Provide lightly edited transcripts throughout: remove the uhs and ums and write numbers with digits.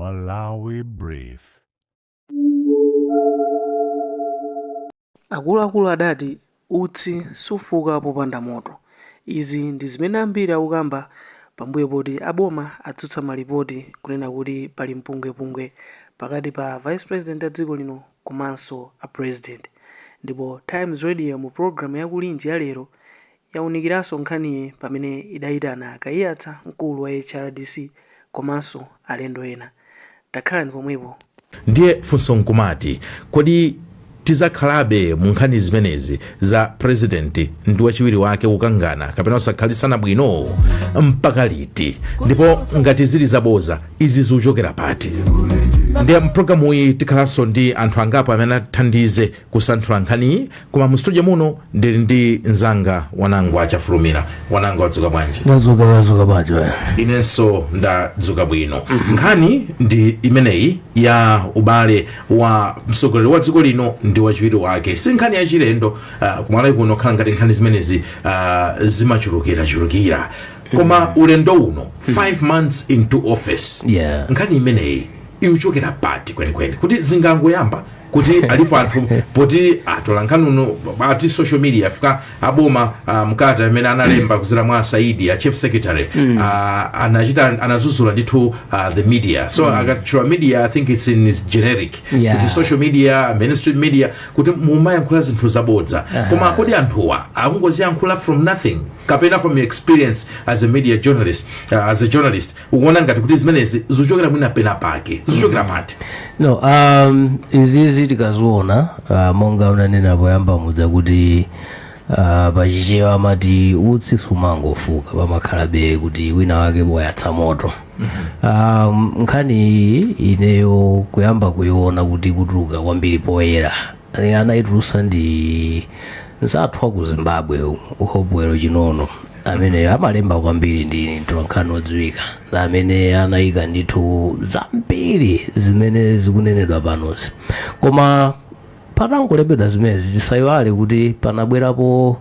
Malawi Brief. Akuluakulu adati utsi sufuka popanda moto. Izi ndi zimene ambiri akukamba pambuyo poti aboma atsutsa malipoti kunena kuti pali mpungwepungwe pakati pa Vice President a dziko lino komanso a President. Ndipo Times Radio mu programu yakulinji ya lero yaunikiranso nkhaniyi pamene idayitana kayiyatsa mkulu wa HRDC komanso alendo ena. Takhalani pomwepo. Ndiye funso nkumati kodi tizakhalabe mu nkhani zimenezi za president ndi wachiwiri wake kukangana kapena osakhalisana bwino mpaka liti, ndipo ngati zili zaboza izi zikuchokera pati? Ndiye mpulogalamu iyi tikhalanso ndi anthu angapo amene athandize kusanthula nkhaniyi, koma mu studio muno ndili ndi mzanga Wanangwa Chafulumira. Wanangwa wadzuka bwanji? Wadzuka bwanji. Inenso ndadzuka bwino. Nkhani ndi imeneyi ya ubale wa mtsogoleri wa dziko lino ndi wachiwiri wake. Si nkhani ya chilendo, kumalawi kuno khala ngati nkhani zimenezi zimachulukira. Koma ulendo uno 5 months into office, nkhani imeneyi ikuchokera pati kwenikweni kuti zingangoyamba kuti alipo anthu poti atola nkhani uno ati social media afika aboma mkata amene analemba kuzira mwa Saidi ya chief secretary anazuzula ndithu the media, so akatchula media I think it's in generic, kuti social media, mainstream media, kuti mumayankhula zinthu zabodza. Koma kodi anthuwa akungoziyankhula from nothing kapena from your experience as a media journalist, as a journalist ukuona ngati kuti zimenezi zikuchokera mwina pena pake zikuchokera pati? No, izizi tikaziona monga unanena poyamba mudza kuti pachichewa amati utsi sumangofuka, pamakhalabe kuti wina wake boyatsa moto. Nkhani iyi ineyo kuyamba kuiona kuti kutuluka kwambiri poyera anayitulusa ndi nzathu ku Zimbabwe uhobwero chinono amene amalemba kwambiri ndi mtolankhani odziwika amene anayika ndithu zambiri zimene zikunenedwa panozi. Koma patangolembedwa zimezi tisayiwale kuti panabwerapo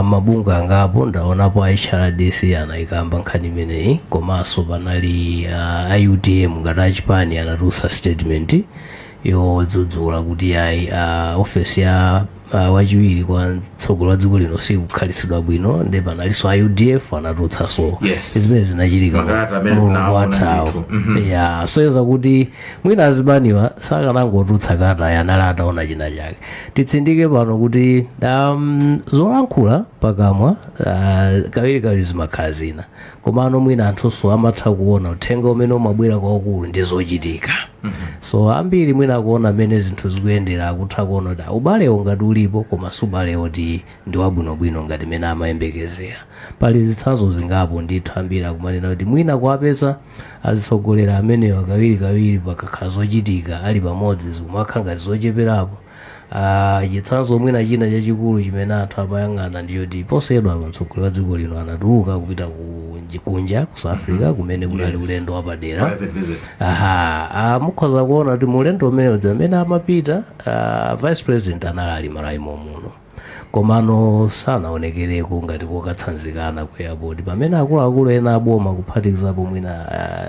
mabungwe angapo, ndaonapo HRDC anayikamba nkhani imeneyi, komanso panali IUTM ngati achipani anatulutsa statement yodzudzula kuti ofesi ya wachiwiri kwa mtsogoleri wa dziko lino sikukhalisidwa bwino, ndi panalinso IUDF anatulutsanso zimene zinachitika mulungu wathawo. Soyeza kuti mwina azibaniwa sakanangotulutsa kata yanali ataona china chake. Titsindike pano kuti zolankhula pakamwa kawirikawiri zimakhala zina, komano mwina anthunso amatha kuona uthenga umene umabwera kwaukulu ndi zochitika. So ambiri mwina akuona amene zinthu zikuyendera akutha kuona kuti ubalewo ngati ulipo, koma subalewo ti ndi wabwinobwino ngati mene amayembekezera. Pali zitsanzo zingapo ndithu ambiri akumanena kuti mwina kuwapeza azitsogolera amenewa kawirikawiri pakakhala zochitika ali pamodzi zikumakhala ngati zocheperapo. Chitsanzo mwina china chachikulu chimene anthu amayang'ana ndiyoti poseyedwa mtsogoleri wa dziko lino anatuluka kupita kunja ku South Africa kumene kunali ulendo wapadera. Mukhoza kuona kuti mulendo umene amene amapita Vice President anali Malawi muno, komano sanaonekereko ngati kokatsanzikana ku airport pamene akuluakulu ena aboma kuphatikizapo mwina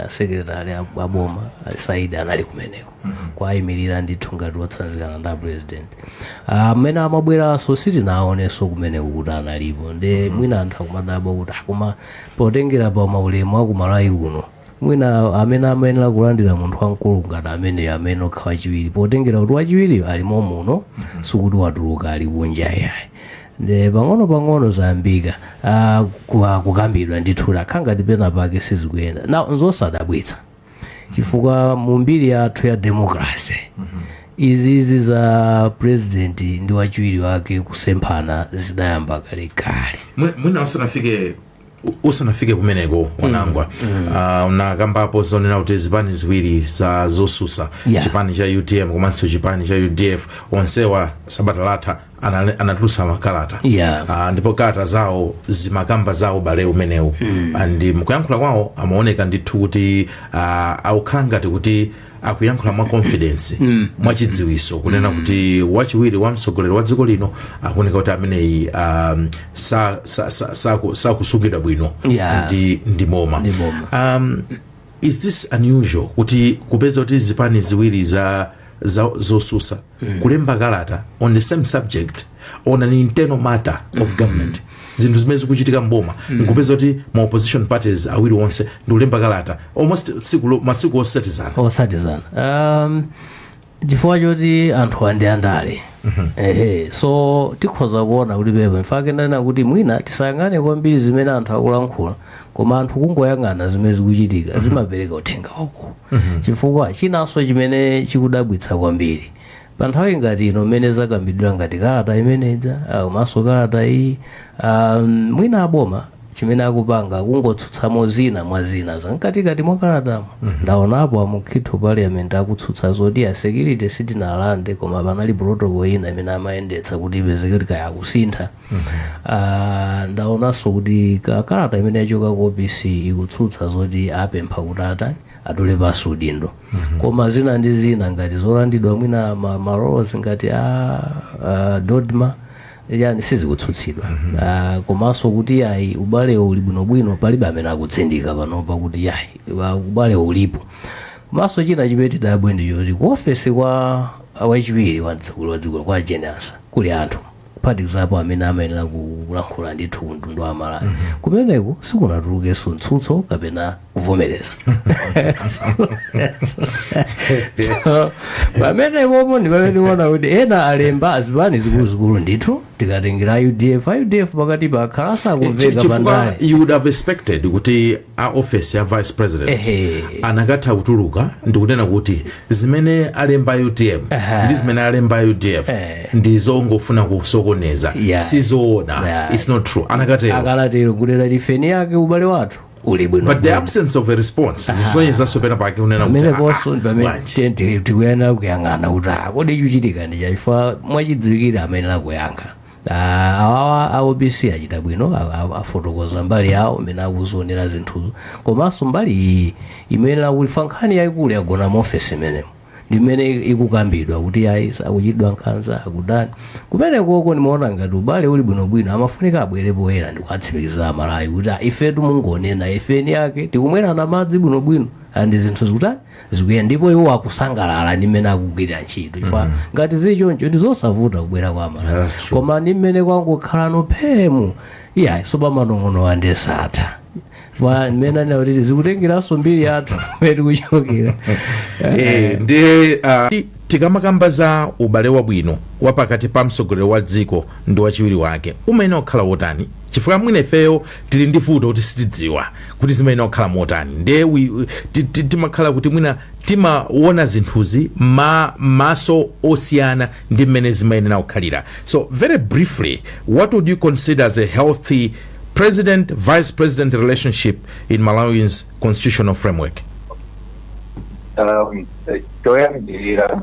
secretary aboma Saidi anali kumeneko kwayimirira ndithu ngati wotsanzikana ndi president. Amene amabweranso sitinaonenso kumeneko kuti analipo, ndi mwina anthu akumadabwa kuti koma potengera pa maulemu aku Malawi kuno mwina amene amayenera kulandira munthu wamkulu ngati amene okhala wachiwiri, potengera kuti wachiwiri alimo muno sikuti watuluka ali kunja yayi. Ndi pang'ono zayambika kukambidwa ndithu lakhangati pena pake sizikuyenda na nzosadabwitsa, chifukwa mu mbiri yathu ya democracy izizi za president ndi wachiwiri wake kusemphana zidayamba kalekale. Mwina usanafike kumeneko Wanangwa, unakambapo zonena kuti zipani ziwiri za zosusa, chipani cha UTM komanso chipani cha UDF onsewa sabata latha anatulutsa makalata, ndipo kalata zawo zimakamba zawo ubale umenewu. Ndi mukuyankhula kwawo amaoneka ndithu kuti akukhala ngati kuti akuyankhula mwa confidence, mwa chidziwiso, kunena kuti wachiwiri wa mtsogoleri wa dziko lino akuoneka kuti ameneyi sakusungidwa bwino ndi moma. is this unusual kuti kupeza kuti zipani ziwiri zosusa kulemba kalata on the same subject on an internal matter of government zinthu zimene zikuchitika mboma nkupeza kuti ma opposition parties awiri onse ndikulemba kalata almost masiku osatizana chifukwa choti anthu andale so tikhoza kuona kuti pepa mfake ndanena kuti mwina tisayang'ane kwambiri zimene anthu akulankhula koma anthu kungoyang'ana zimene zikuchitika zimapereka uthenga wako chifukwa chinanso chimene chikudabwitsa kwambiri pa nthawi ngati ino mmene zakambidwa ngati kalata imenedza komanso kalata iyi mwina aboma chimene akupanga kungotsutsa zina mwa zina zamkatikati mwa kalatamo ndaonapo amukitho parliament akutsutsa zoti a security sitinalande koma panali protocol ina imene amayendetsa kuti ipezeke kuti kaya akusintha ndaonanso kuti kalata imene yachoka ku OPC ikutsutsa zoti apempha kuti atole pasi udindo koma zina ndi zina ngati zolandidwa mwina maroles ngati Dodma yani sizikutsutsidwa komanso kuti ayi ubale uli bwinobwino palibe amene akutsindika panopa kuti yayi ubale ulipo komanso china chimene tidabwe ndi choti ku ofesi kwa wachiwiri wa dziko kwa Jenasa kuli anthu kuphatikizapo amene amayenera kulankhula ndithu mtundu wa Malawi kumeneko sikunatulukenso mtsutso kapena kuvomereza pamenepopo ndi pamene tiona kuti ena alemba azipani zikuluzikulu ndithu tikatengera UDF pakati pa akhalasa akumveka pandale. You would have expected kuti a office ya vice president anakatha kutuluka ndikunena kuti zimene alemba UDM ndi zimene alemba UDF ndizongofuna kusokoneza sizoona it's not true akalatero kutera tifeni yake ubale wathu uli bwino but the absence of a response zisonyeza sopena pake unena kuti amene koso pamene tikuyana kuyang'ana kuti kodi chuchitika ndi chaifa mwachidziwikira amene akuyankha awa OPC achita bwino afotokoza mbali yawo imene akuzionera zinthuzo komanso mbali iyi imene akulifa nkhani yayikulu yagona mu ofesi imenemo limene ikukambidwa kuti ayi sakuchidwa nkhanza akudani kumene koko nimaona ngati ubale uli bwinobwino amafunika abwere poyera ndikuatsimikiza Amalawi kuti ifetu mungonena ifeni yake tikumwerana madzi bwinobwino andi zinthu zikutani zikuya ndipo iwo akusangalala ndi mmene akugwirira ntchito chifukwa ngati zichoncho ndi zosavuta kubwera kwa Amalawi koma ndi mmene kwangokhala nophemu iyayi soba manong'ono andesatha mmene nautiti zikutengeranso mbiri yathu peti kuchokera ndi tikamakamba za ubale wabwino wapakati pa mtsogoleri wa dziko ndi wachiwiri wake umayenera kukhala wotani chifukwa mwina ifeyo tili ndi vuto kuti sitidziwa kuti zimayenera kukhala motani ndiye timakhala kuti mwina timaona zinthuzi maso osiyana ndi mmene zimayenera kukhalira. So very briefly, what would you consider as a healthy president vice president relationship in Malawi's constitutional framework? Toyambirira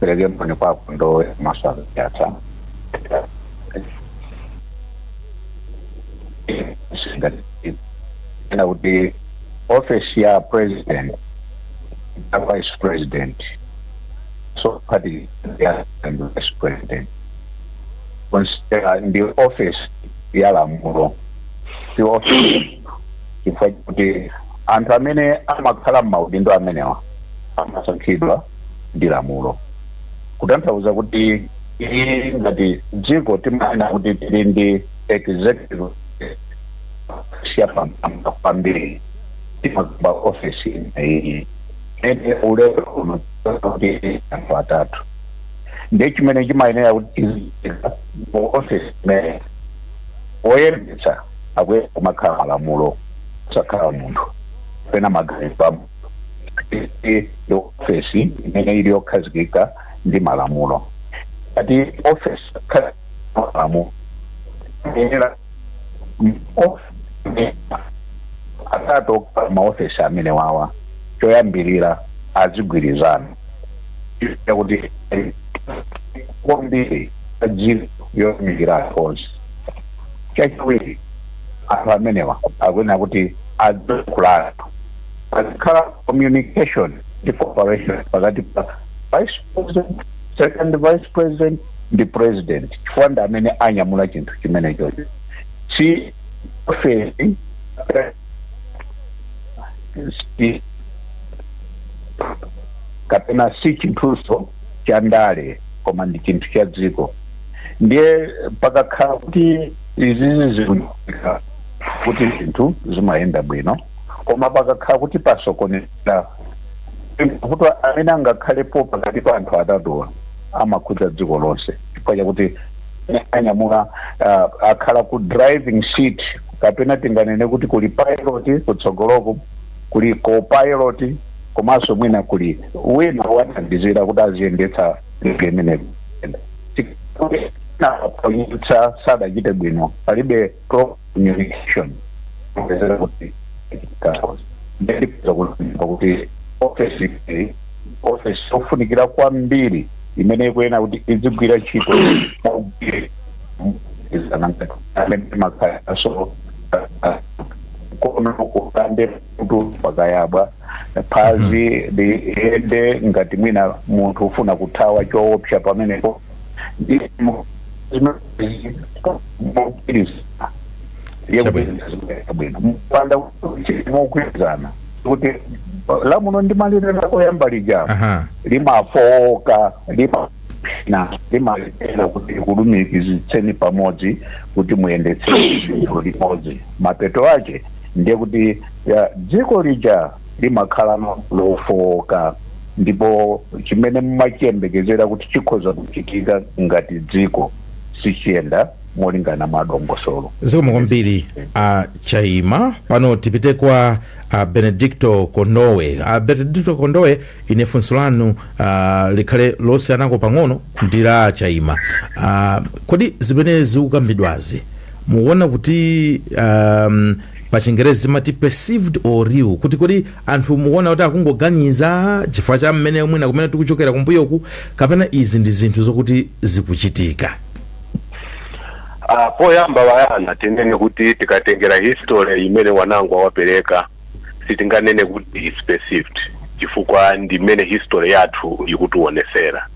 perege mpone kwa ndo maswala yata na kuti office ya president na vice president so party ya vice president in the office ya lamulo the office ifanye kuti anthu amene amakhala m'maudindo amenewa amasankhidwa ndi lamulo kutanthauza kuti ili ngati dziko timaona kuti tili ndi executive siyapamba kwambiri timakamba ofisi iyi ene ulero kuti anthu atatu ndi chimene chimayenera kuti mu ofisi imene oyendetsa akuyenda kumakhala malamulo sakhala munthu pena maganizo the office imene ili yokhazikika ndi malamulo ati office malamulo era atatu maofisi amene wawa choyambirira azigwirizana kuti kwambiri ajiri yoyimikira afonsi chachiwiri anthu amenewa akuyenera kuti azikulala azikhala communication the cooperation pakati pa vice president second vice president the president chifukwa amene anyamula chinthu chimenecho si ofesi kapena si chinthuso cha ndale koma ndi chinthu cha dziko. Ndiye pakakhala kuti izizi zikunika kuti zinthu zimayenda bwino, koma pakakhala kuti pasokoneza kuti amene angakhalepo pakati pa anthu atatuwa amakhudza dziko lonse, chifukwa chakuti anyamula akhala ku driving seat, kapena tinganene kuti kuli pilot kutsogoloko, kuli co-pilot, komanso mwina kuli wina wathandizira kuti aziyendetsa imeneyo. Payutsa sadachite bwino, palibe communication kuti kuti office ofunikira kwambiri imene ikuyenera kuti izigwira ntchito so kono kukande kuti pakayabwa phazi liyende ngati mwina munthu ufuna kuthawa choopsa pamenepo mpanda mokwizana kuti lamuno ndimalirira oyamba lija limafoka limalira kuti kulumikizitseni pamodzi kuti muyendetse dziko limodzi. Mapeto ake ndiye kuti dziko lija limakhala lofoka, ndipo chimene mumachiyembekezera kuti chikhoza kuchitika ngati dziko sichiyenda molingana madongosolo. Zikomo kwambiri Chaima. Pano tipite kwa Benedicto Kondowe. Benedicto Kondowe, ine funso lanu likhale losiyanako pang'ono ndi la Chaima. Kodi zimene zikukambidwazi mukuona kuti pa Chingerezi mati perceived or real, kuti kodi anthu mukuona kuti akungoganiza chifukwa cha mmene mwina kumene tikuchokera kumbuyoku, kapena izi ndi zinthu zokuti zikuchitika? Poyamba wayana tinene kuti tikatengera history imene wanangu wapereka sitinganene kuti perceived, chifukwa ndi imene history yathu ikutiwonesera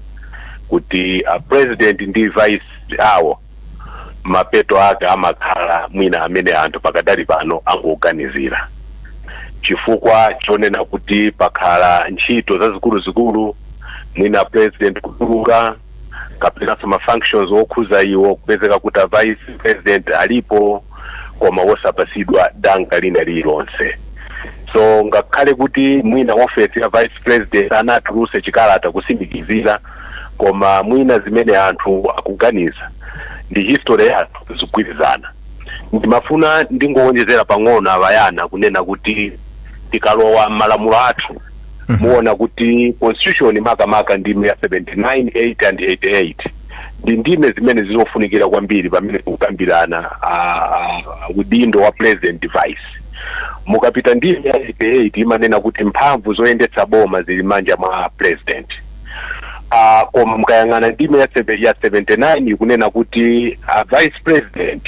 kuti president ndi vice awo mapeto ake amakhala mwina amene anthu pakadali pano angoganizira, chifukwa chonena kuti pakhala ntchito zazikulu mwina president kutuluka kapena sama functions okhuza iwo kupezeka kuti vice president alipo koma wosapasidwa danga lina lilonse. So ngakhale kuti mwina office ya vice president anatuluse chikalata kusimikizira, koma mwina zimene anthu akuganiza ndi history yathu zikugwirizana. Ndimafuna ndingowonjezera pang'ono avayana kunena kuti tikalowa malamulo athu muona kuti constitution makamaka ndime ya 79, 8 and 88 ndi ndime zimene zizofunikira kwambiri pamene kukambirana udindo wa president vice. Mukapita ndime ya 88 imanena kuti mphamvu zoyendetsa boma zili manja mwa president. Koma mukayang'ana ndime ya 79 ikunena kuti vice president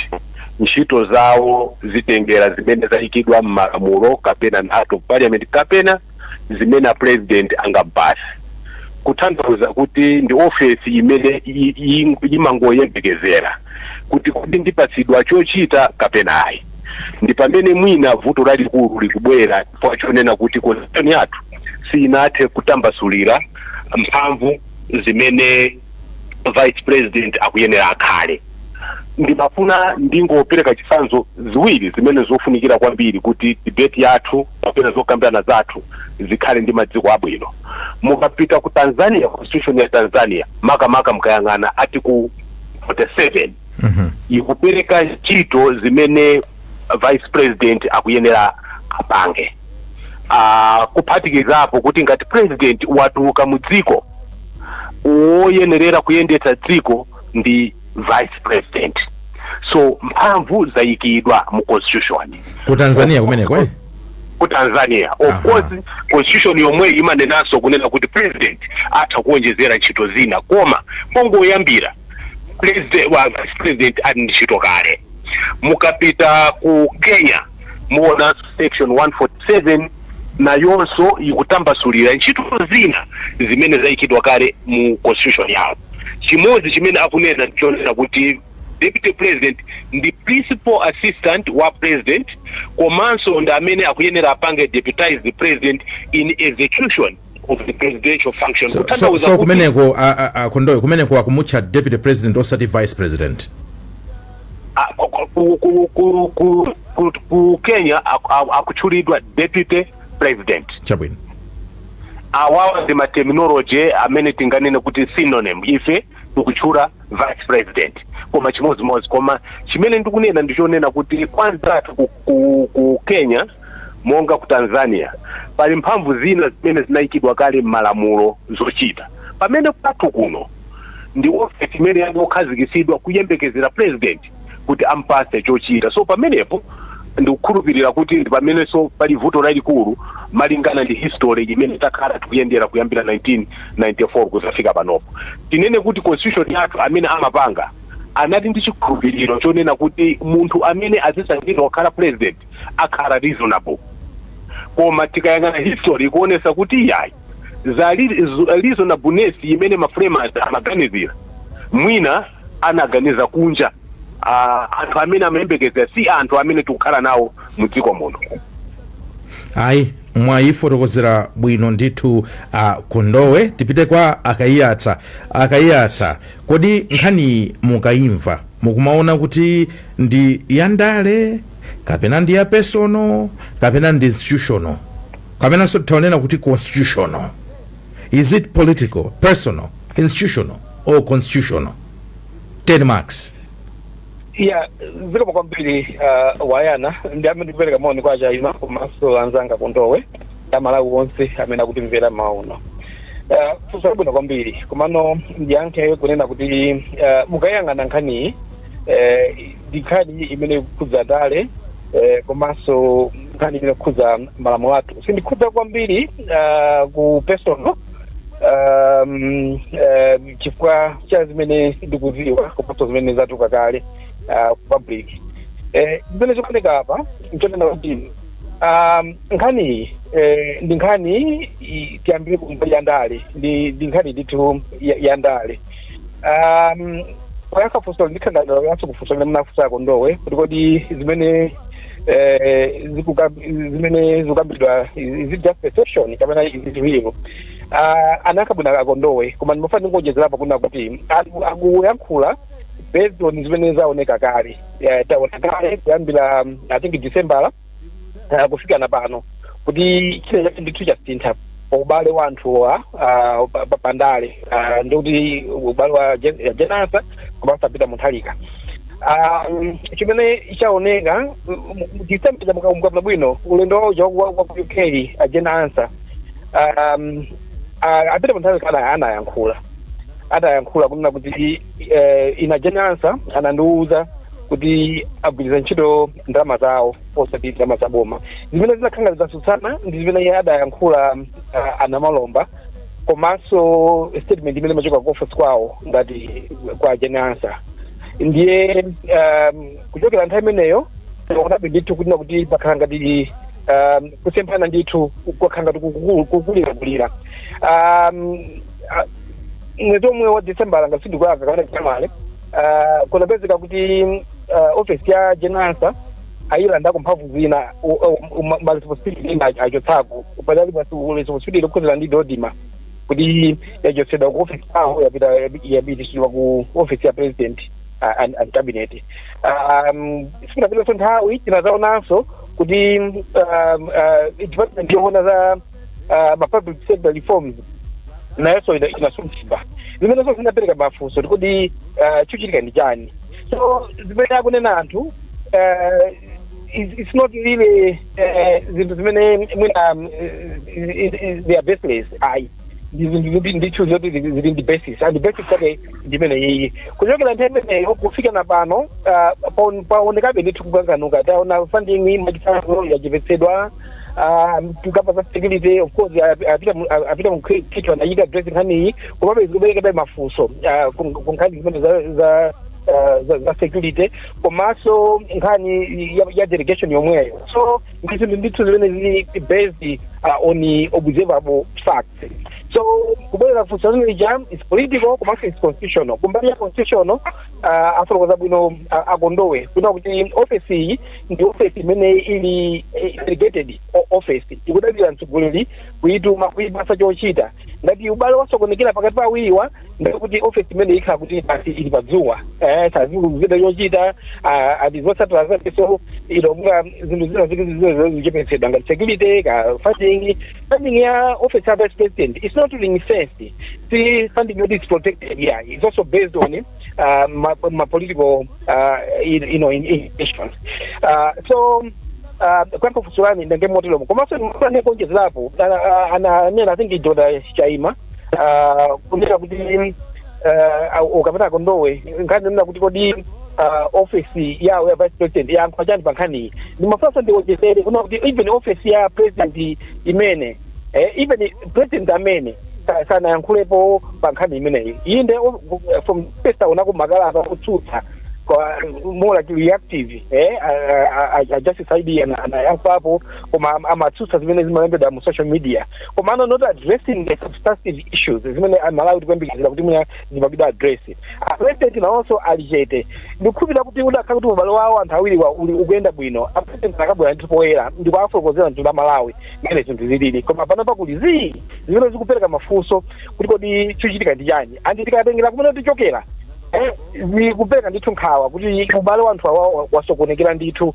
ntchito zawo zitengera zimene zayikidwa m'malamulo kapena nato parliament kapena zimene president angabasi, kutanthauza kuti ndi office imene imangoyembekezera kuti ndipatsidwa chochita kapena ayi. Ndi pamene mwina vuto lalikulu likubwera chifukwa chonena kuti constitution yathu sinathe kutambasulira mphamvu zimene vice president akuyenera akhale. Ndimafuna ndingopereka chitsanzo ziwiri zimene zofunikira kwambiri kuti debate yathu kapena zokambirana zathu zikhale ndi madziko abwino. Mukapita ku Tanzania, constitution ya Tanzania makamaka mukayang'ana article 47 ikupereka ntchito zimene vice president akuyenera apange. Kuphatikizapo kuti ngati president watuluka mu dziko, woyenerera kuyendetsa dziko ndi vice president. So mphamvu zayikidwa mu constitution ku Tanzania kumeneko ku Tanzania. Of course constitution yomwe imanenanso kunena kuti president atha kuonjezera ntchito zina, koma pongoyambira president wa vice president ali ntchito kale. Mukapita ku Kenya muona section 147 nayonso ikutambasulira ntchito zina zimene zayikidwa kale mu constitution yawo. Chimodzi chimene akunena chonena kuti deputy president ndi principal assistant wa president komanso ndi amene akuyenera apange deputize the president in execution of the presidential function. So kumeneko Kondowe kumeneko akumutcha deputy president osati vice president. Ku Kenya akutchulidwa deputy president. Chabwino. Awawa ndi ma terminology amene tinganene kuti synonym ife tikutchula vice president koma chimodzimodzi koma chimene ndikunena ndichonena kuti kwanza ku Kenya monga ku Tanzania pali mphamvu zina zimene zinayikidwa kale m'malamulo zochita pamene kwathu kuno ndi office imene yakhazikitsidwa kuyembekezera president kuti ampase chochita. So pamenepo ndikukhulupirira kuti ndi pamenenso pali vuto lalikulu malingana ndi history imene takhala tikuyendera kuyambira 1994 kuzafika panopo. Tinene kuti constitution yathu amene amapanga anati ndi chikhulupiriro chonena kuti munthu amene azisankhidwa kukhala president akhala reasonable. Koma tikayang'ana history kuonesa kuti yayi za reasonableness imene maframers amaganizira mwina anaganiza kunja anthu amene amayembekeza si anthu amene tikukhala nawo mudziko muno. Ayi mwayifotokozera bwino ndithu Kondowe. Tipite kwa akayiyatsa kodi nkhani mukayimva mukumaona kuti ndi yandale kapena ndi ya personal kapena ndi institutional kapena so taonena kuti constitutional? Is it political, personal, institutional or constitutional? 10 marks. Yeah, ziko kwambiri wayana ndi amene ndipereka maoni kwa Chaima komanso anzanga Kondowe amalawi onse amene akutimvera mauno. Funso labwino kwambiri komano ndiyankhe kunena kuti mukayang'ana nkhani nkhani imene kukhudza ndale komanso nkhani imene kukhudza malamulo athu sindikhudza kwambiri ku personal chifukwa cha zimene ndikuziwa komanso zimene zatuka kale public zimene zikuoneka apa nchonena kuti nkhani ndi nkhani tiyambire kumbali ya ndale ndi nkhani ndithu ya ndale. Poyakha funso ndikhala yaso kufunso limene munafunsa Kondowe kuti kodi zimene zikukambidwa is it just perception kapena is it real? Anakabwina Kondowe koma ndimafuna ngojezerapo kuna kuti akuyankhula based on zimene zaoneka kale. Taona kale kuyambira I think December kufika na pano kuti chile ndithu chasintha ubale wa anthuwa papandale ndikuti ubale wa Jenasa kumasapita Mutharika. Chimene chaoneka December mukakumbuka bwino ulendo wa ku UK Jenasa apita Mutharika anayankhula kunena kuti ina Jenasa anandiuza kuti agwirizana ntchito ndalama zawo osati ndalama za boma. Zimene zinakhanga zasutsana ndi zimene iye adayankhula anamalomba komanso statement imene machoka ku office kwawo ngati kwa Jenasa. Ndiye kuchokera nthawi imeneyo tikuonabe ndithu kunena kuti pakhala ngati kusemphana ndithu kwakhala ngati kukulira. Mwezi omwe wa December ngasindikulaka kapena chamale kunapezeka kuti office ya Jenasa ayilandako mphamvu zina responsibility ina achotsako padali responsibility lokukhuzira ndi dodima kuti yachotsedwa ku office yawo yapitishidwa ku office ya president and cabinet. Sikapita nthawi tinazaonanso kuti department yoona za public sector reforms nayo inasunthidwa. Zimene zonse zinapereka mafunso kuti chuchitika ndi chani. So zimene akunena anthu it's not really zinthu zimene mwina they are baseless. Ndithu zoti zili ndi basis and the basis yake ndimene iyi kuchokera nthawi imeneyo kufika na pano paonekabe ndithu kukanganuka taona funding machitsanzo yachepetsedwa. Tukapa za security of course apita mkristo anayika dressing nkhani kumabe zikubereka mafunso kunkhani zimene za security komanso nkhani ya delegation yomweyo. So ndithu zimene zili based on observable facts. So kubwera funso lija is political komanso is constitutional. Kumbali ya constitutional afotokoza bwino akondowe kuna kuti office iyi ndi office imene ili delegated office ikudalira mtsogoleri kuituma kuipasa chochita ngati ubale wasokonekera pakati pa awiriwa ndikuti office imene ikhala kuti basi ili padzuwa sazikuluzida chochita atizotsatira zake. So ilomga zinthu zina zichepesedwa ngati security ka funding ya office ya vice president is not ring fenced. The funding is protected. Yeah, it's also based on my political intentions. So kwako fusurani ndenge motelo komanso ndikufane konjezerapo ana I think idoda chaima kunena kuti ukapita kondowe ngani nina kuti kodi office yawo ya vice president ya mpachani pankhani ni mafasa ndiwojezere kuna kuti even office ya president imene even president amene sana yankhulepo pankhani imeneyi inde from first unako makalata kutsutsa more like reactive just idea and yankhapo koma amatsutsa zimene zimalembedwa mu social media koma not addressing the substantive issues zimene amalawi kwembekeza kuti muna zimabida address president na also alijete ndikupita kuti udakhala kuti ubalo wawo anthu awiri ukuyenda bwino president akabwera ndi poera ndipo afokozera ntunda malawi ngene zinthu zilili koma pano pakuli zimene zikupereka mafunso kuti kodi chichitika ndi chani andi tikatengera kumene tichokera zikupereka ndithu nkhawa kuti ubale wanthu awa wasokonekera ndithu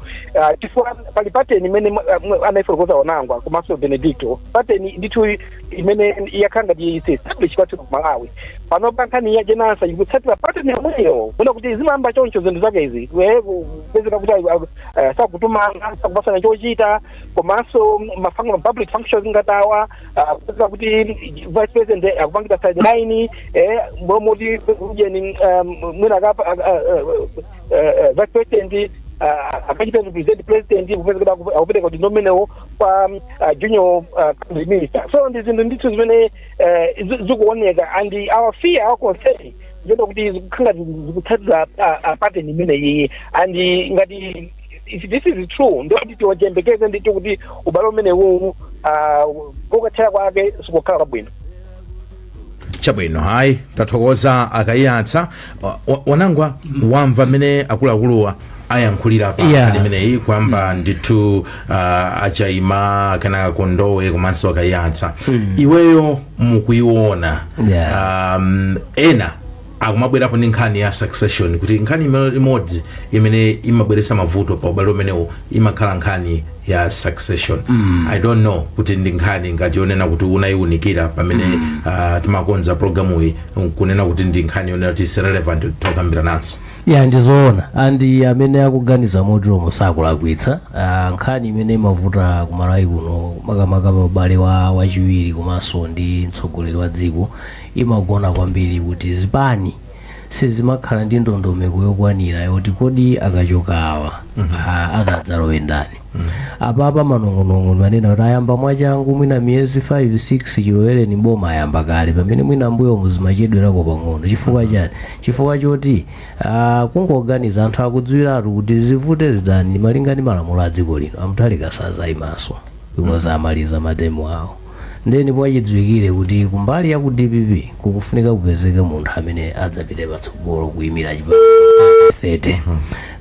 chifukwa pali pateni imene anayifotokoza onangwa komanso Benedicto pateni ndithu imene yakhanga establish kwathu ku Malawi pano pankhani ya Jenasa ikutsatira pateni yomweyo kuna kuti zimayamba choncho zinthu zake izi kupezeka kuti sakutumana sakupasana chochita komanso mafanga public functions ngatawa kupezeka kuti vice president akupangita sideline moti ujeni mwina vice president akachita represent president kupezeka akupeleka kuti nomenewo kwa junior minister. So ndizinthu ndithu zimene zikuoneka and our fear our concern njoto kuti zikukhanga zikutsatira pattern imene iyi and ngati if this is true ndoti tiwajembekeze ndithu kuti ubale umenewu kokathera kwake sikukhala kwabwino. Chabwino hayi tathokoza akayatsa wanangwa wamva mene akuluakuluwa ayankhulira pa imeneyi kwamba ndithu achaima kana kondowe komanso akayatsa iweyo mukuiona ena akumabwerapo ndi nkhani ya succession kuti nkhani imodzi imene imabweretsa mavuto pa ubale umenewo imakhala nkhani ya succession. I don't know kuti ndi nkhani ngati yonena kuti unayiunikira pamene timakonza programu iyi kunena kuti ndi nkhani yonena kuti is relevant tokambira naso. Ndizoona andi amene akuganiza modiro musakulakwitsa nkhani imene imavuta kumalawi kuno makamaka pa ubale wachiwiri komanso ndi mtsogoleri wa dziko imagona kwambiri kuti zipani sizimakhala ndi ndondomeko yokwanira yoti kodi akachoka awa akadzalowe ndani. Apapa manongonongo manena kuti ayamba mwachangu mwina miyezi 5-6 chilowereni boma ayamba kale pamene mwina mbuyo muzimachedwerako pang'ono chifukwa chani chifukwa choti kungoganiza anthu akudziwiratu kuti zivute zidani malinga ndi malamulo a dziko lino amuthalika sazayimaso because amaliza matemu awo ndeni mwachidziwikire kuti kumbali ya ku DPP kukufunika kupezeke munthu amene adzapite patsogolo kuyimira chipani 30.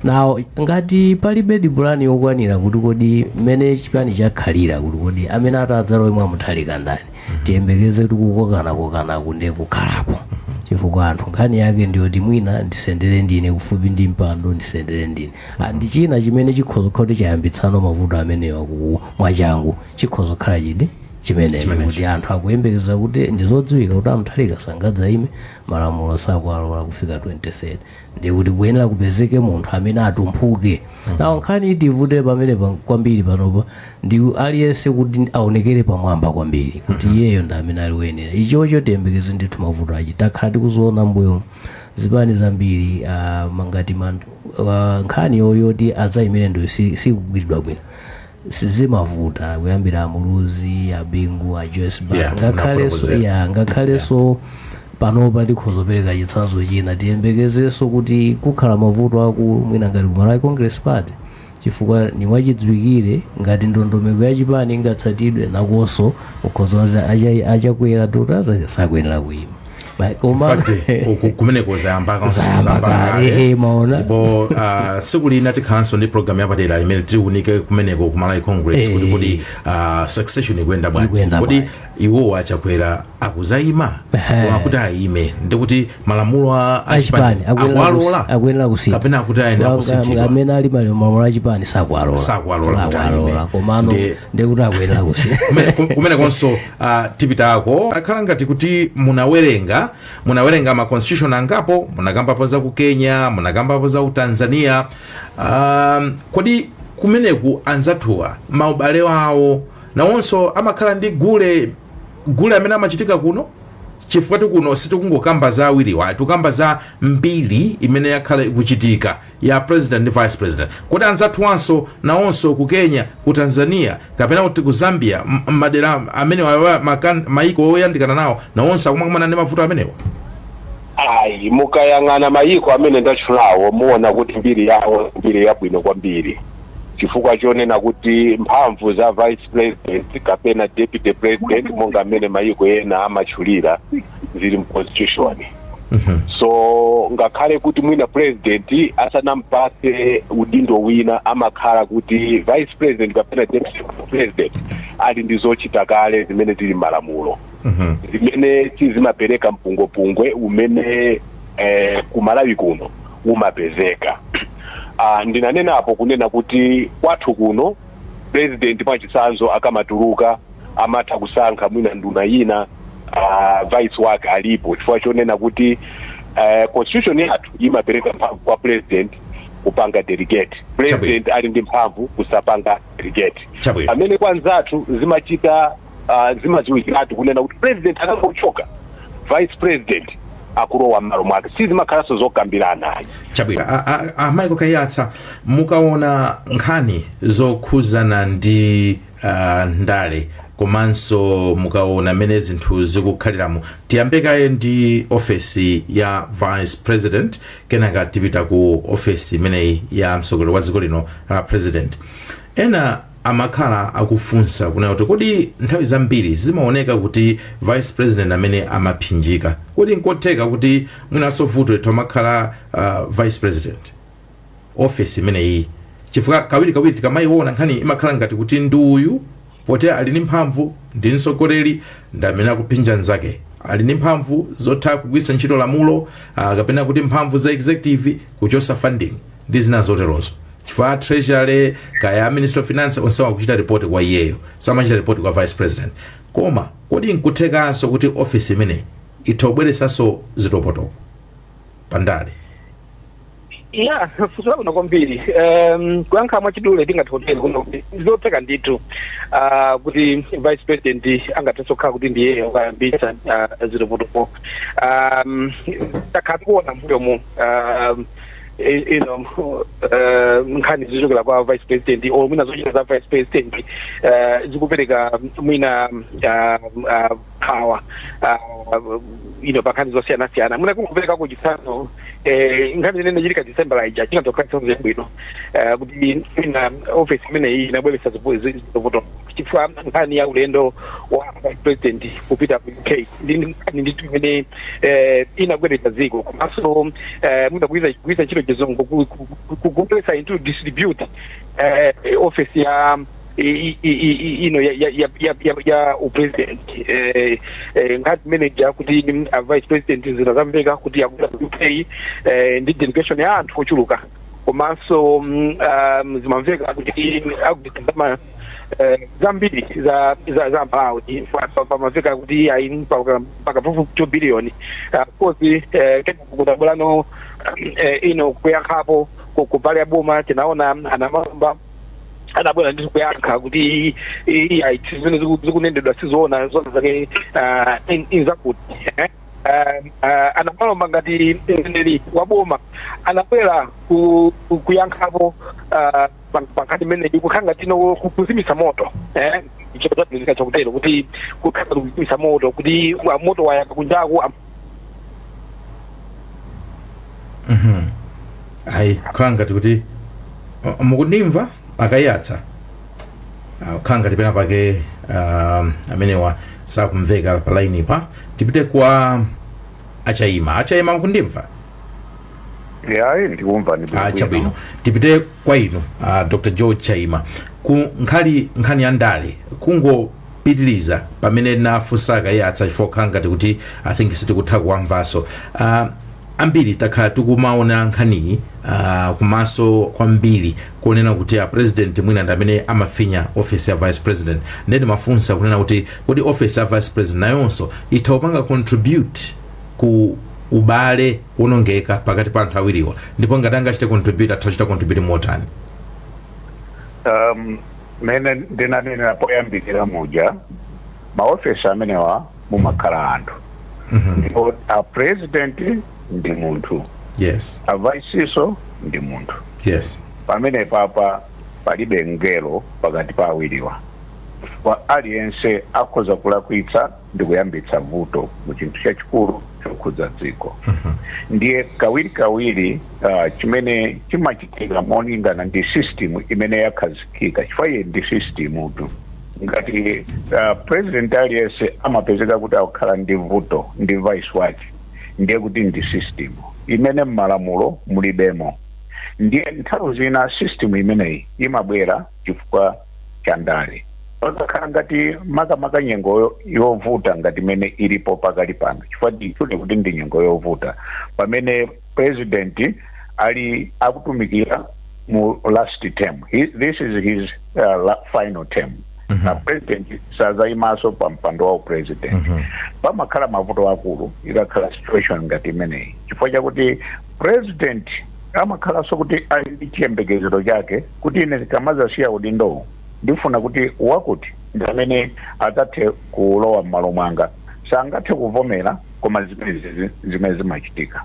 Now ngati palibe dibulani yokwanira kuti kodi mmene chipani chakhalira kuti kodi amene atadzalowe mwamuthalika ndani tiyembekeze kuti kukokana kunde kukhalapo chifukwa anthu nkhani yake ndiyoti mwina ndisendere ndine kufupi ndi mpando ndisendere ndine andi china chimene chikhoza kuti chayambitsano mavuto amenewa mwachangu chikhoza khala chidi chimene kuti anthu akuyembekeza kuti ndizodziwika kuti amuthalika sangadzaime malamulo sakualola kufika 2030 ndi kuti kuyenera kupezeke munthu amene atumphuke. Nawo nkhani itivute pamene kwambiri panopa ndi aliyense kuti aonekere pamwamba kwambiri kuti iyeyo ndi amene ali woyenera ichocho tiyembekeze ndithu mavuto achi takhala tikuzoona mbuyo zipani zambiri mangati nkhani yoyoti adzayimire ndo sikugwiridwa bwino sizimavuta kuyambira amuluzi abingu ajoyce ngakhaleso panopa ndikhozopereka chitsanzo china tiyembekezeso kuti kukhala mavuto aku mwina ngati ku Malawi Congress Party chifukwa ni wachidziwikire ngati ndondomeko ya chipani ingatsatidwe nakonso ukhoza achakwera tota sakuyenera kuima kumeneko zayamba maona ndipo tsiku lina tikhalanso ndi program yapadera imene tiunike kumeneko ku Malawi Congress kuti succession ikuyenda bwanji kodi iwowo achakwera akuzayima koma kuti ayime ndikuti malamulo a chipani akuyenera kusintha kapena akuti ayenera kusinthidwa amene ali malamulo a chipani sakuwalola komano ndikuti akuyenera kusintha kumenekonso tipitako akhala ngati kuti munawerenga ma constitution angapo, munakambapo za ku Kenya, munakambapo za ku Tanzania. Kodi kumeneku anzathuwa maubale wawo nawonso amakhala ndi gule amene amachitika kuno, chifukwa kuno sitikungokamba za awiriwa, tukamba za mbiri imene yakhala ikuchitika ya president ndi vice president. Kodi anzathuwanso nawonso ku Kenya, ku Tanzania, kapena kuti ku Zambia, madera amene maiko oyandikana nawo nawonso akumakumana ndi mavuto amenewa? Ayi, mukayang'ana maiko amene ndatchulawo muona kuti mbiri yawo mbiri yabwino kwambiri, chifukwa chonena kuti mphamvu za vice president kapena deputy president monga amene maiko ena amatchulira zili mu constitution. So ngakhale kuti mwina president asanampase udindo wina amakhala kuti vice president kapena deputy president ali ndi zochita kale zimene zili malamulo, zimene zimapereka mpungopungwe umene ku Malawi kuno umapezeka. Ndinanenapo kunena kuti kwathu kuno president pachisanzo akamatuluka amatha kusankha mwina nduna ina vice wake alipo, chifukwa chonena kuti constitution yathu imapereka mphamvu kwa president kupanga delegate. President ali ndi mphamvu kusapanga delegate. Amene kwanzathu zimachita zimaziwikiratu kunena kuti president akangochoka vice president akulowa m'malo mwake, sizimakhalanso zokambirana. Michael Kayatsa, mukaona nkhani zokhuzana ndi ndale komanso mukaona mene zinthu zikukhaliramo, tiyambekaye ndi ofesi ya vice president kenaka tipita ku ofesi imeneyi ya mtsogoleri wa dziko lino president. Ena amakhala akufunsa kunena kuti kodi nthawi zambiri zimaoneka kuti vice president amene amaphinjika, kodi nkotheka kuti mwinaso vuto lithu amakhala vice president ofesi imeneyi, chifukwa kawiri tikamayiona nkhani imakhala ngati kuti ndi uyu poti ali ndi mphamvu ndi mtsogoleri ndi amene akuphinja nzake, ali ndi mphamvu zotha kugwiritsa ntchito lamulo, kapena kuti mphamvu za executive kuchosa funding ndi zina zoterozo. Chifukwa treasury kaya minister of finance onse wakuchita report kwa iyeyo, samachita report kwa vice president. Koma kodi nkuthekanso kuti office imene itobweresanso zitopotoko pandale? Yeah, fuso kuna kwambiri. Kuyankha mwachidule tingathotere kuno zotheka ndithu kuti vice president angatesokhala kuti ndiye okayambisa zitopotoko. Takhakuona mbuyo mu nkhani zichokera kwa vice president or mwina zochita za vice president zikupereka mwina power pakhani zosiyana-siyana. Mwina kungopereka kuchitsanzo nkhani zimene chilika December ija chingatokhala chitsanzo chabwino kuti mwina office imeneyi inabweretsa zitopotoko, chifukwa nkhani ya ulendo wa vice president kupita ku UK ndi nkhani ndithu imene inagwedeza dziko, komanso mwina kuisa ntchito chizungu kugumulisa into distribute office ya ya upresident ngati manager kuti vice president zinazamveka kuti akuita UK ndi delegation ya anthu ochuluka, komanso zimamveka kuti akutizama zambiri za Malawi pamaveka kuti mpaka 2 billion kozi kutabulano kuyankhapo kupali ya boma tinaona anamamba adabwera ndi kuyankha kuti zimene zikunendedwa sizoona zona zake inzakuti anamalomba ngati mtenderi wa boma anabwera kuyankhapo pakati mene kukhanga tino kuzimisa moto ichotatizika chakutero kuti kukhanga kuzimisa moto kuti moto wayaka kunjaku ayi khanga kuti mukundimva akayatsa khanga tipena pake amenewa sakumveka pa line pa tipite kwa Achayima mukundimva yayi ndikumva chabwino tipite kwa inu Dr. George Chayima ku nkhani ya ndale kungopitiliza pamene nafunsa akayatsa chifukwa khanga tikuti I think sitikutha kuwamvaso ambiri takhala tikumaona nkhaniyi kumaso kwambiri kunena kuti president mwina ndi amene amafinya office ya vice president ndeni mafunsa kunena kuti office ya vice president nayonso itha kupanga contribute ku ubale unongeka pakati pa anthu awiriwa ndipo ngati angachite contribute atachita contribute motani mene ndinanena poyambikira muja maofisi amenewa mumakhala anthu ndipo a president ndi munthu yes a vice so ndi munthu yes pamene papa palibe ngelo pakati pa awiriwa kwa aliyense akhoza kulakwitsa ndi kuyambitsa vuto mu chinthu chachikulu chokhudza dziko ndiye kawiri chimene chimachitika molingana ndi system imene yakhazikika chifukwa ndi system tu ngati president aliyense amapezeka kuti akukhala ndi vuto ndi vice wake ndiye kuti ndi system imene m'malamulo mulibemo ndiye nthawi zina system imeneyi imabwera chifukwa cha ndale pakakhala ngati makamaka nyengo yovuta ngati imene ilipo pakali pano chifukwa ndikuti kuti ndi nyengo yovuta pamene president ali akutumikira mu last term this is his final term na president sazayimaso pa mpando wa president pamakhala mavuto akulu ikakhala situation ngati imeneyi chifukwa chakuti president amakhalaso kuti ali ndi chiyembekezero chake kuti ine kamazasiya udindo ndifuna kuti wakuti ndi amene atathe kulowa m'malo mwanga sangathe kuvomera koma zimene zimachitika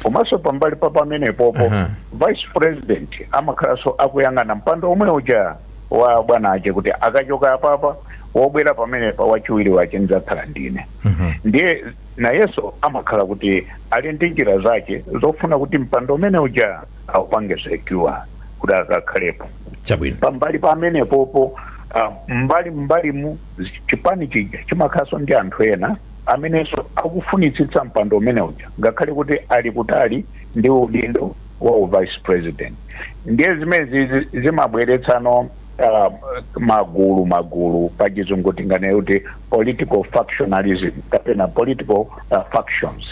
komanso pambali pa pamene popo vice president amakhalaso akuyang'ana mpando omwe uja wa bwana ache kuti akachoka apapa wobwera pamene pa wachiwiri wache ndzakhala ndine ndiye nayenso amakhala kuti ali ndi njira zake zofuna kuti mpando umene uja aupange secure kuti akakhalepo chabwino pambali pamene popo mbali mu chipani chija chimakhaso ndi anthu ena amenenso akufunitsitsa mpando umene uja ngakhale kuti ali kutali ndi udindo wa vice president ndiye zimene zimabweretsano magulu pachizungu tingane kuti political factionalism kapena political factions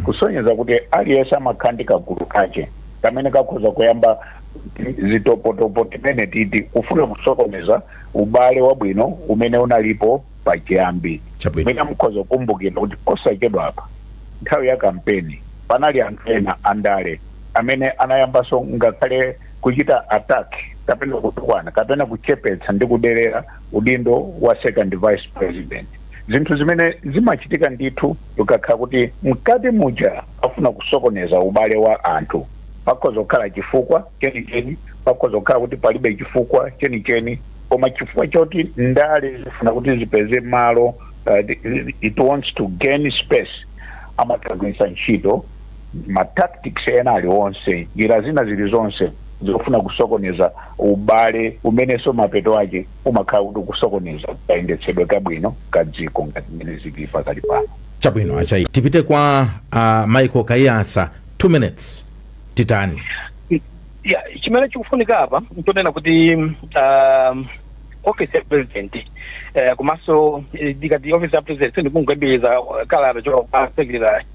kusonyeza kuti aliyense amakhandika gulu kache kamene kakhoza kuyamba zitopotopo timene titi kufuna kusokoneza ubale wabwino umene unalipo pachiyambi mwina mukhoza kumbukira kuti osachedwa apa nthawi ya kampeni panali anthu ena andale amene anayambaso ngakhale kuchita attack kapena kutukwana kapena kuchepetsa ndi kuderera udindo wa second vice president zinthu zimene zimachitika ndithu ukakhala kuti mkati muja afuna kusokoneza ubale wa anthu pakhoza kukhala chifukwa chenicheni pakhoza kukhala kuti palibe chifukwa chenicheni koma chifukwa choti ndale zifuna kuti zipeze malo it wants to gain space amatagwisa ntchito matactics ena aliwonse njira zina zili zonse zofuna kusokoneza ubale umenenso mapeto ake umakhala kuti kusokoneza kayendetsedwe kabwino ka dziko ngati mmene zili pakali pano chabwino Achayima tipite kwa Michael Kayatsa 2 minutes titani chimene chikufunika apa ntonena kuti office ya president komanso dikati office ya president sindikungwembeza kalata choka secretary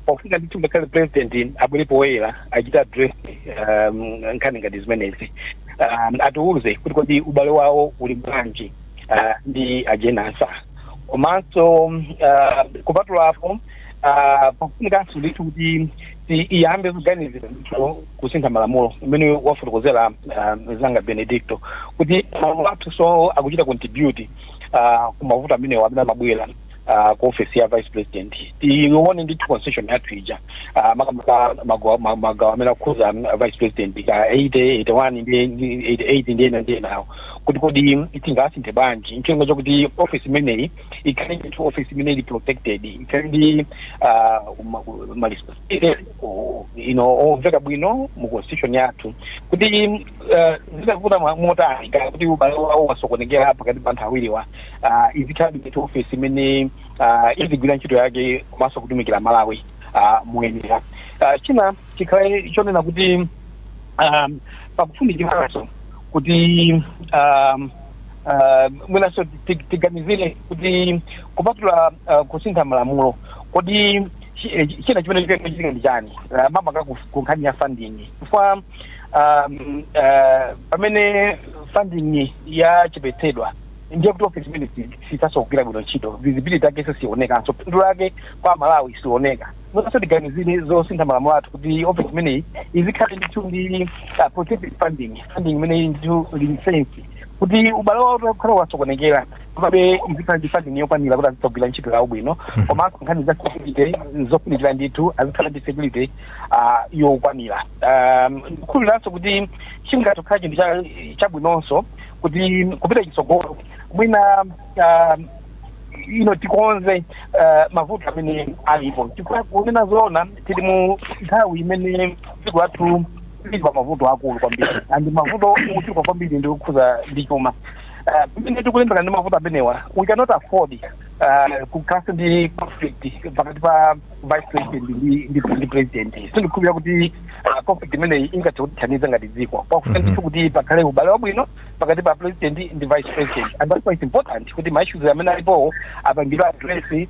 pofika ndithu ngakhale president abwelepo woyera achita address nkhani ngati zimenezi atiuze kuti kodi ubale wawo uli bwanji ndi ajenasa komanso kupatulapo pofunikanso ndithu kuti iyambe kuganizira kusintha malamulo imene wafotokozera zanga Benedicto kuti malamulo athu so akuchita contribute kumavuto amenewo amene amabwera ku office ya vice president tione ndithu constitution yathu ija magawo amene akhuza vice president ka 80 81 ndi 88 ndiye nawo kuti kodi tingasinthe bwanji nchonga chokuti office imeneyi ikhale ndi office imeneyi protected, ikhale ndi malisiposite omveka bwino mu constitution yathu kuti zikakuta motani kuti ubale wawo wasokonekera pakati pa anthu awiriwa izikhale ndi office imene izigwira ntchito yake komanso kutumikira Malawi moyenera. China chikhale chonena kuti pakufunikiraso kuti mwenaso tiganizire kuti kupatula kusintha malamulo kodi china chimene chikuchitika ndi chani mapaka kunkhani ya funding chifukwa pamene funding yachepetsedwa ndiye kuti office imene sitasogwira bwino ntchito, visibility yake sioneka, phindu lake kwa Malawi sioneka. Mwenaso tiganizire zosintha malamulo athu kuti office imeneyi izikhale ndi protected funding imene ndi license kuti ubale wawo ukhala wasokonekera komabe izikhale ndi funding yokwanira kuti azisogwira ntchito yawo bwino, komanso nkhani za security zofunikira ndithu azikhala ndi security yokwanira. Ndikhulupiranso kuti chingatokhala chinthu chabwinonso kuti kupita chitsogolo mwina tikonze mavuto amene alipo kunena zoona tili mu nthawi imene dziko lathu lili pa mavuto akulu kwambiri andi mavuto okuchuluka kwambiri ndi okhuza ndi chuma. Pamene tikulimbana ndi mavuto amenewa we cannot afford kukhala ndi conflict pakati pa vice president ndi president. Sindikhulupirira kuti conflict imeneyi ingathe kutithandiza ngati dziko pakuti ndithu kuti pakhale ubale wabwino pakati pa president ndi vice president, and that's why it's important kuti ma-issues amene alipo apangidwe address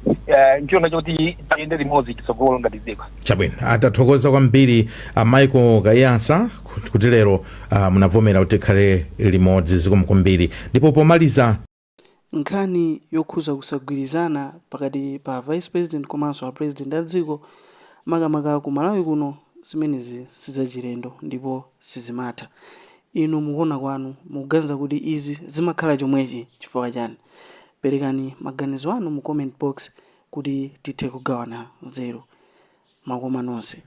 nchionga choti tiyende limodzi chitsogolo ngati dziko. Chabwino, atathokoza kwambiri Michael Kayasa kuti lero munavomera kuti khale limodzi zikomo kwambiri. Ndipo pomaliza nkhani yokhuza kusagwirizana pakati pa vice president komanso a president a dziko makamaka ku Malawi kuno zimenezi sizachilendo ndipo sizimatha. Inu mukuona kwanu mukuganiza kuti izi zimakhala chomwechi chifukwa chani? Perekani maganizo anu mu comment box kuti tithe kugawana nzeru. Makoma nonse.